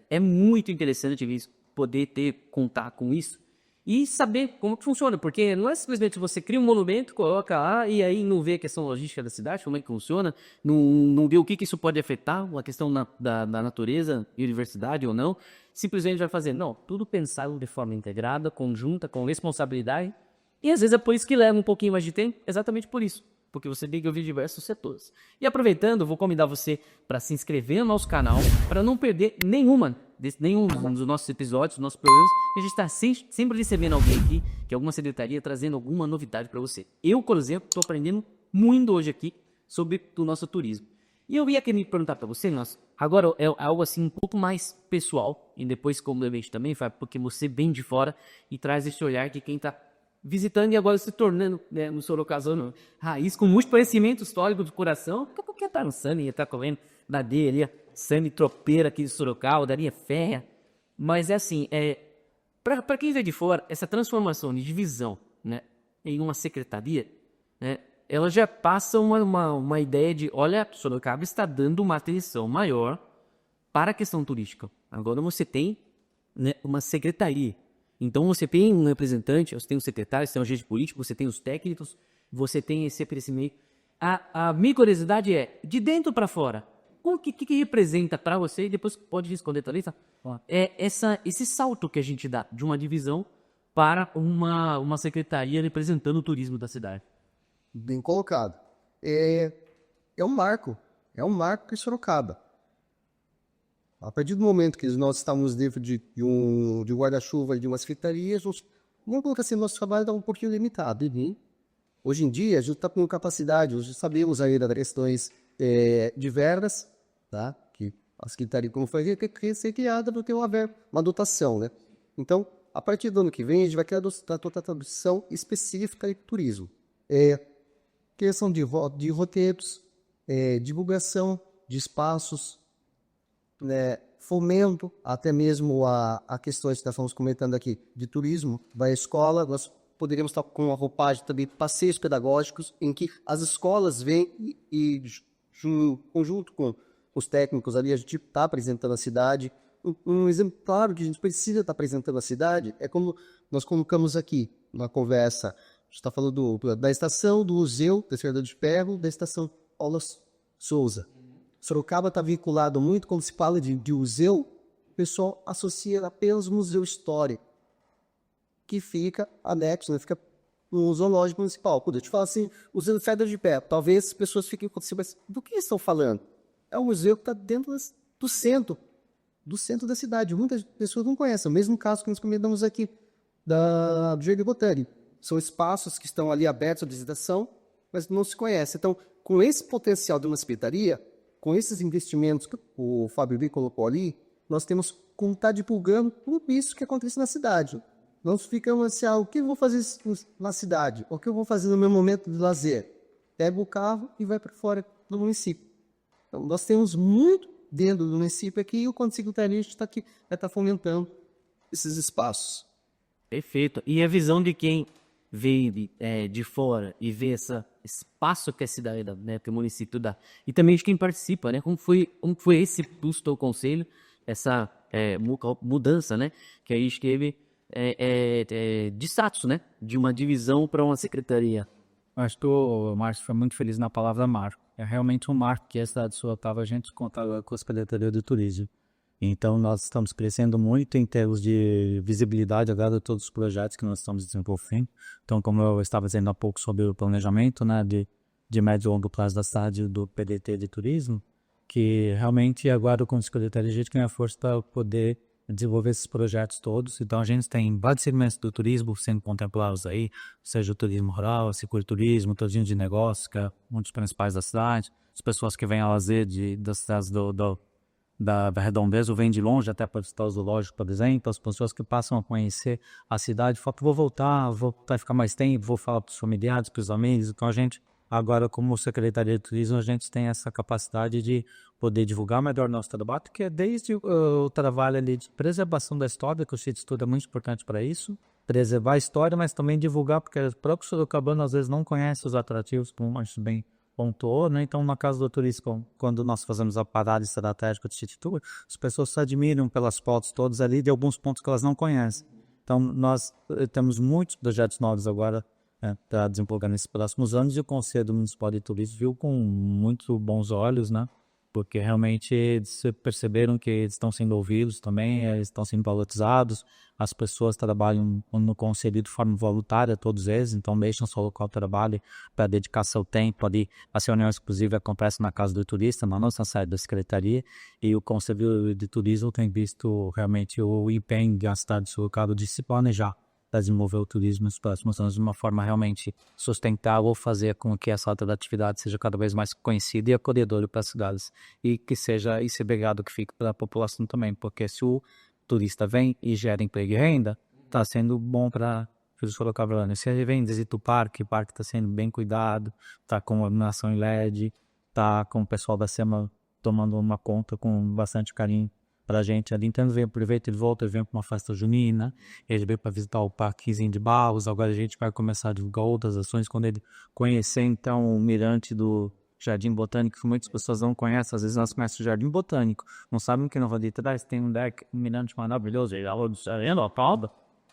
É muito interessante isso, poder contar com isso e saber como que funciona, porque não é simplesmente você cria um monumento, coloca lá e aí não vê a questão logística da cidade, como é que funciona, não vê o que isso pode afetar, a questão da natureza, biodiversidade ou não, simplesmente vai fazer, não, tudo pensado de forma integrada, conjunta, com responsabilidade, e às vezes é por isso que leva um pouquinho mais de tempo, exatamente por isso, porque você tem que ouvir diversos setores. E aproveitando, vou convidar você para se inscrever no nosso canal, para não perder nenhum dos nossos episódios, dos nossos programas, e a gente está sempre recebendo alguém aqui, que é alguma secretaria, trazendo alguma novidade para você. Eu, por exemplo, estou aprendendo muito hoje aqui sobre o nosso turismo. E eu ia querer perguntar para você, agora é algo assim um pouco mais pessoal, e depois como eu também, Fábio, porque você vem de fora e traz esse olhar de quem está visitando e agora se tornando, né, no sorocabano raiz, com muito conhecimento histórico do coração, porque tá no Sami, tá comendo na dele ali, Sami tropeira aqui de Sorocaba, daria fé. Mas é assim, para quem vem de fora, essa transformação de divisão, né, em uma secretaria, né, ela já passa uma ideia de, olha, Sorocaba está dando uma atenção maior para a questão turística. Agora você tem, né, uma secretaria. Então você tem um representante, você tem um secretário, você tem um agente político, você tem os técnicos, você tem esse meio. A minha curiosidade é, de dentro para fora, o que representa para você, e depois pode responder também, tá? Esse salto que a gente dá de uma divisão para uma secretaria representando o turismo da cidade. Bem colocado. É um marco em Sorocaba. A partir do momento que nós estamos dentro de um guarda-chuva de uma secretaria, vamos colocar assim, nosso trabalho está um pouquinho limitado. Uhum. Hoje em dia, a gente está com capacidade, hoje sabemos aí das questões de verbas, tá? Que a secretaria, como foi, que ser criada para ter uma dotação, né? Então, a partir do ano que vem, a gente vai criar a dotação específica de turismo. Criação de roteiros, divulgação de espaços, né, fomento, até mesmo a questões que nós estamos comentando aqui de turismo, da escola. Nós poderíamos estar com uma roupagem também, passeios pedagógicos, em que as escolas vêm e conjunto com os técnicos ali, a gente está apresentando a cidade. Um exemplo claro que a gente precisa estar apresentando a cidade é como nós colocamos aqui na conversa. A gente está falando da estação do Museu da Estrada de Ferro, da estação Paula Souza. Sorocaba está vinculado muito, quando se fala de museu, o pessoal associa apenas o Museu Histórico, que fica anexo, né? Fica no zoológico municipal. Quando eu te falo assim, usando pedra de pé, talvez as pessoas fiquem com você, mas do que estão falando? É um museu que está dentro do centro da cidade. Muitas pessoas não conhecem. O mesmo caso que nós comentamos aqui do Jardim Botânico. São espaços que estão ali abertos à visitação, mas não se conhecem. Então, com esse potencial de uma secretaria, com esses investimentos que o Fábio B colocou ali, nós temos como estar divulgando tudo isso que acontece na cidade. Nós ficamos assim, o que eu vou fazer na cidade? O que eu vou fazer no meu momento de lazer? Pega o carro e vai para fora do município. Então, nós temos muito dentro do município aqui e o Conselho Secretaria está aqui, vai estar fomentando esses espaços. Perfeito. E a visão de quem veio de fora e vê esse espaço que a cidade dá, né, que o município dá. E também de quem participa, né? Como foi esse custo ao conselho, essa mudança, né? Que a gente teve de status, né? De uma divisão para uma secretaria. Acho que o Márcio foi muito feliz na palavra marco. É realmente um marco que a cidade de Sorocaba a gente conta com a Secretaria de Turismo. Então, nós estamos crescendo muito em termos de visibilidade agora de todos os projetos que nós estamos desenvolvendo. Então, como eu estava dizendo há pouco sobre o planejamento, né, de médio e longo prazo da cidade do PDT de turismo, que realmente agora com a Secretaria a gente ganha força para poder desenvolver esses projetos todos. Então, a gente tem vários segmentos do turismo sendo contemplados aí, seja o turismo rural, o cicloturismo, o turismo de negócios, que é um dos principais da cidade, as pessoas que vêm a lazer das cidades da redondeza ou vêm de longe até para visitar o zoológico, por exemplo, as pessoas que passam a conhecer a cidade, falam que vou voltar a ficar mais tempo, vou falar para os familiares, para os amigos. Então a gente, agora como Secretaria de Turismo, a gente tem essa capacidade de poder divulgar melhor nosso trabalho, que é desde o trabalho ali de preservação da história, que o sítio de estudo é muito importante para isso, preservar a história, mas também divulgar, porque o próprio sorocabano às vezes não conhece os atrativos, como a gente bem pontuou, né? Então, na casa do turismo, quando nós fazemos a parada estratégica de City Tour, as pessoas se admiram pelas fotos todas ali de alguns pontos que elas não conhecem. Então, nós temos muitos projetos novos agora para desenvolver nesses próximos anos e o Conselho Municipal de Turismo viu com muito bons olhos, né? Porque realmente eles perceberam que eles estão sendo ouvidos também, eles estão sendo valorizados, as pessoas trabalham no conselho de forma voluntária, todos eles, então deixam só o local de trabalho para dedicar seu tempo ali. As reuniões, inclusive, acontecem na casa do turista, na nossa sede da secretaria, e o Conselho de Turismo tem visto realmente o empenho da cidade de Sorocaba de se planejar para desenvolver o turismo nos próximos anos de uma forma realmente sustentável, fazer com que essa atividade seja cada vez mais conhecida e acolhedora para as cidades e que seja esse legado que fique para a população também, porque se o turista vem e gera emprego e renda, está sendo bom para os sorocabanos. Se ele vem, visita o parque está sendo bem cuidado, está com iluminação em LED, está com o pessoal da SEMA tomando uma conta com bastante carinho para a gente ali. Então ele vem, aproveita e volta, ele vem para uma festa junina, ele veio para visitar o Parquezinho de Barros. Agora a gente vai começar a divulgar outras ações quando ele conhecer então o mirante do Jardim Botânico, que muitas pessoas não conhecem. Às vezes nós conhecemos o Jardim Botânico, não sabem que não ali atrás tem um mirante maravilhoso,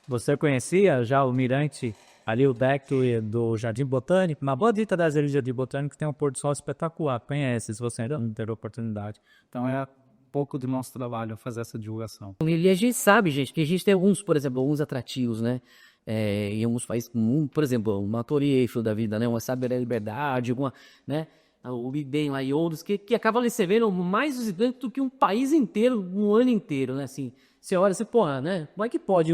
você conhecia já o mirante ali, o deck do Jardim Botânico? Na boa dita das Jardim Botânico tem um pôr do sol espetacular, conhece, se você ainda não teve oportunidade. Então é pouco do nosso trabalho fazer essa divulgação. E a gente sabe, gente, que a gente tem alguns, por exemplo, alguns atrativos, né? Em alguns países, por exemplo, uma Torre Eiffel da vida, né? Uma Saber Liberdade, alguma, né? O Big Ben lá e outros, que acabam recebendo mais visitantes do que um país inteiro, um ano inteiro, né? Assim, você olha, você, porra, né? Como é que pode?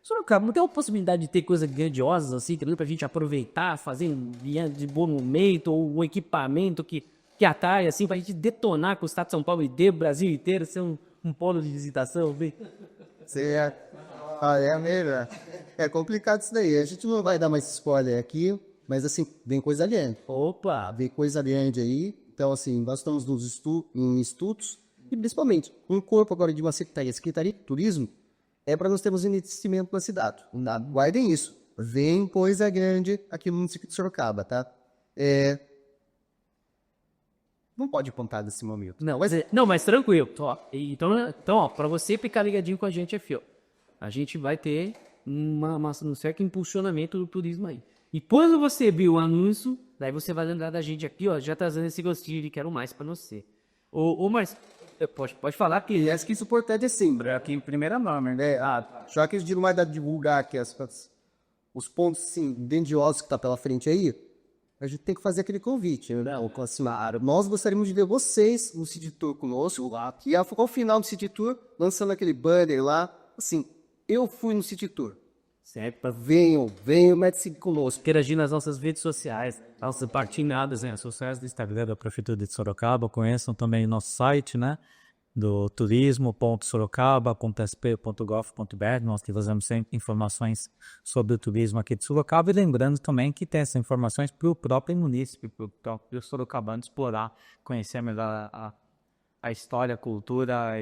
Sorocaba não tem uma possibilidade de ter coisas grandiosas assim, pra gente aproveitar, fazer de monumento ou um equipamento que atrai, assim, pra gente detonar com o estado de São Paulo e o Brasil inteiro, ser um polo de visitação, bem? Certo. É mesmo. É complicado isso daí. A gente não vai dar mais spoiler aqui, mas assim, vem coisa grande. Opa! Vem coisa grande aí. Então, assim, nós estamos em estudos e principalmente um corpo agora de uma Secretaria de Turismo é para nós termos investimento na cidade. Guardem isso. Vem coisa grande aqui no município de Sorocaba, tá? Não pode contar desse momento. Não, mas tranquilo. Então, ó, para você ficar ligadinho com a gente, ó, a gente vai ter um certo impulsionamento do turismo aí. E quando você viu o anúncio, daí você vai lembrar da gente aqui, ó, já trazendo esse gostinho de quero mais para você. Ô Márcio, Pode falar que E acho que isso é importante assim, Aqui em primeira mão, né? né? Já que eles digo mais da divulgar aqui os pontos assim, grandiosos que tá pela frente aí, a gente tem que fazer aquele convite, né? Assim, nós gostaríamos de ver vocês no City Tour conosco lá. E ao final do City Tour, lançando aquele banner lá, assim, eu fui no City Tour. sempre Venham, mete-se conosco. interagir nas nossas redes sociais, nossas partilhadas, né? As sociais do Instagram da Prefeitura de Sorocaba, conheçam também o nosso site, né? Do turismo.sorocaba.sp.gov.br, nós que fazemos sempre informações sobre o turismo aqui de Sorocaba, e lembrando também que tem essas informações para o próprio município, para o próprio sorocabano explorar, conhecer melhor a história, a cultura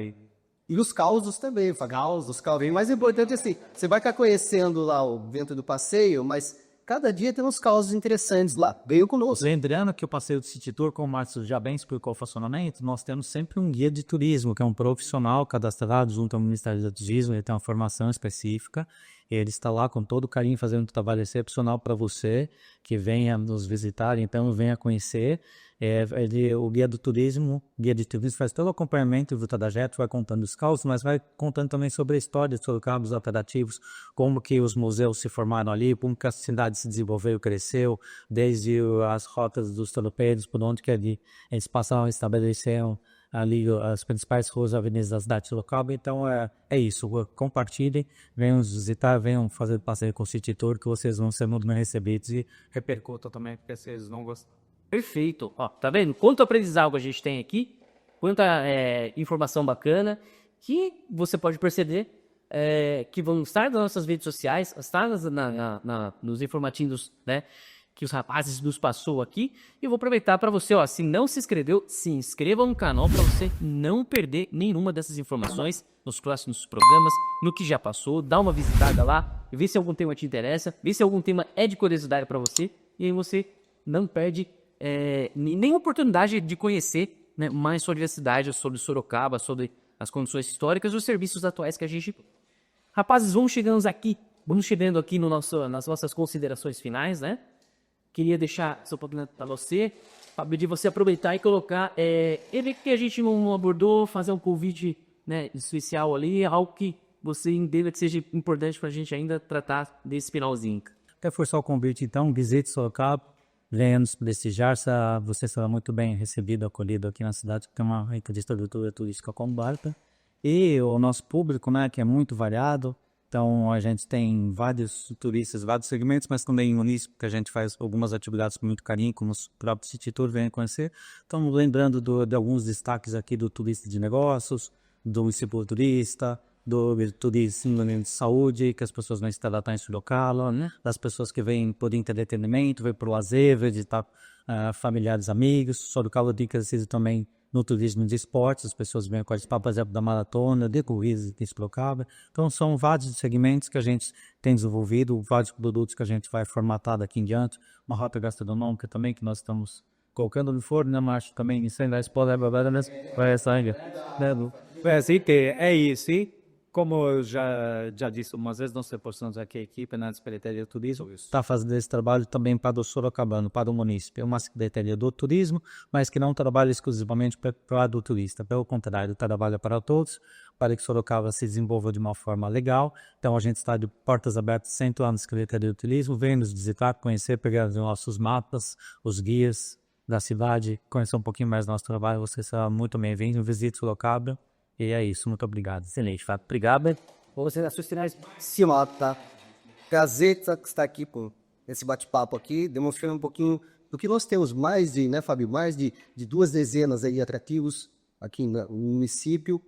E os causos também, os causos. Mais importante assim, você vai ficar conhecendo lá o vento do passeio, mas cada dia tem uns causos interessantes lá. Venham conosco. Lembrando que o passeio do City Tour, como o Márcio já bem explicou o funcionamento, nós temos sempre um guia de turismo, que é um profissional cadastrado junto ao Ministério do Turismo, ele tem uma formação específica, ele está lá com todo carinho fazendo um trabalho excepcional para você, que venha nos visitar, então venha conhecer. O guia de turismo faz todo o acompanhamento do trajeto, vai contando os causos, mas vai contando também sobre a história de Sorocaba, os operativos, como que os museus se formaram ali, como que a cidade se desenvolveu, cresceu, desde as rotas dos torpedeiros, por onde que eles passaram, estabeleceram ali as principais ruas e avenidas da cidade de Sorocaba. Então é isso, compartilhem, venham nos visitar, venham fazer passeio com o City Tour, que vocês vão ser muito bem recebidos e repercutam também, porque vocês vão gostar. Perfeito. Ó, tá vendo? Quanto aprendizado a gente tem aqui, quanta informação bacana, que você pode perceber que vão estar nas nossas redes sociais, estar nos informativos, né, que os rapazes nos passou aqui. E eu vou aproveitar para você, ó, se não se inscreveu, se inscreva no canal para você não perder nenhuma dessas informações nos próximos programas, no que já passou. Dá uma visitada lá, vê se algum tema te interessa, vê se algum tema é de curiosidade para você, e aí você não perde nem oportunidade de conhecer, né, mais sobre a cidade, sobre Sorocaba, sobre as condições históricas e os serviços atuais que a gente... Rapazes, vamos chegando aqui nas nossas considerações finais, né? Queria deixar essa oportunidade para você, para pedir você aproveitar e colocar, ele que a gente não abordou, fazer um convite, né, especial ali, algo que você entenda que seja importante para a gente ainda tratar desse finalzinho. Até forçar o convite, então, visite Sorocaba, venha nos prestigiar, você será muito bem recebido, acolhido aqui na cidade, que tem uma rica estrutura turística completa. E o nosso público, né, que é muito variado, então a gente tem vários turistas, vários segmentos, mas também em município, que a gente faz algumas atividades com muito carinho, como os próprios City Tour venham conhecer. Então, lembrando de alguns destaques aqui do turista de negócios, do cicloturista, do turismo de saúde, que as pessoas vão estar lá em Sorocaba, né? Das pessoas que vêm por entretenimento, vêm por lazer, visitar familiares, amigos. Sorocaba tem crescido também no turismo de esportes, as pessoas vêm participar, por exemplo, da maratona, de corridas em Sorocaba. Então, são vários segmentos que a gente tem desenvolvido, vários produtos que a gente vai formatar daqui em diante. Uma rota gastronômica também, que nós estamos colocando no forno, né, Márcio? Também, sem dar spoiler, vai sair. Assim que é isso, e como eu já disse umas vezes, nós reforçamos aqui a equipe na Secretaria do Turismo, está fazendo esse trabalho também para o sorocabano, para o município. É uma Secretaria do Turismo, mas que não trabalha exclusivamente para o turista. Pelo contrário, trabalha para todos, para que Sorocaba se desenvolva de uma forma legal. Então, a gente está de portas abertas sempre lá na Secretaria do Turismo. Venha nos visitar, conhecer, pegar os nossos mapas, os guias da cidade, conhecer um pouquinho mais do nosso trabalho. Você será muito bem-vindo. Visite Sorocaba. E é isso, muito obrigado. Excelente, Fábio. Obrigado. Você nas suas finais. Cima, tá? Prazer que está aqui com esse bate-papo aqui, demonstrando um pouquinho do que nós temos mais de, né, Fábio? Mais de 2 dezenas aí atrativos aqui no município.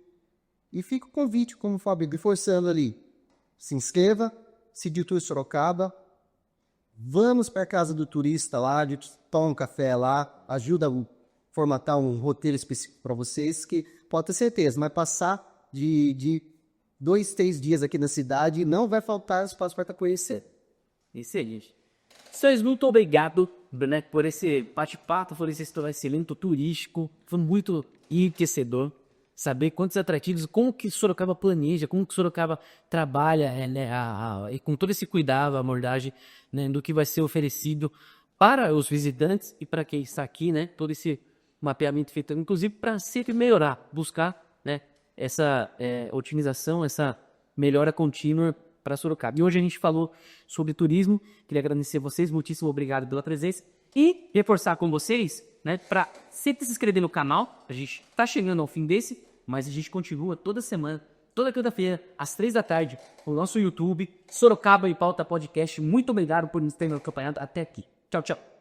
E fica o convite, como o Fábio, reforçando ali. Se inscreva, City Tour Sorocaba. Vamos para a casa do turista lá, toma um café lá, ajuda a formatar um roteiro específico para vocês, que pode ter certeza, mas passar de 2, 3 dias aqui na cidade não vai faltar espaço para conhecer. Excelente. Senhores, muito obrigado, né, por esse bate-papo, por esse excelente turístico. Foi muito enriquecedor saber quantos atrativos, como que Sorocaba planeja, como que Sorocaba trabalha, e com todo esse cuidado, a abordagem, né, do que vai ser oferecido para os visitantes e para quem está aqui, né, todo esse mapeamento feito, inclusive, para sempre melhorar, buscar, né, essa otimização, essa melhora contínua para Sorocaba. E hoje a gente falou sobre turismo. Queria agradecer a vocês, muitíssimo obrigado pela presença e reforçar com vocês, né, para sempre se inscrever no canal. A gente está chegando ao fim desse, mas a gente continua toda semana, toda quinta-feira, às 3 da tarde, no nosso YouTube, Sorocaba em Pauta Podcast. Muito obrigado por nos terem acompanhado até aqui. Tchau, tchau.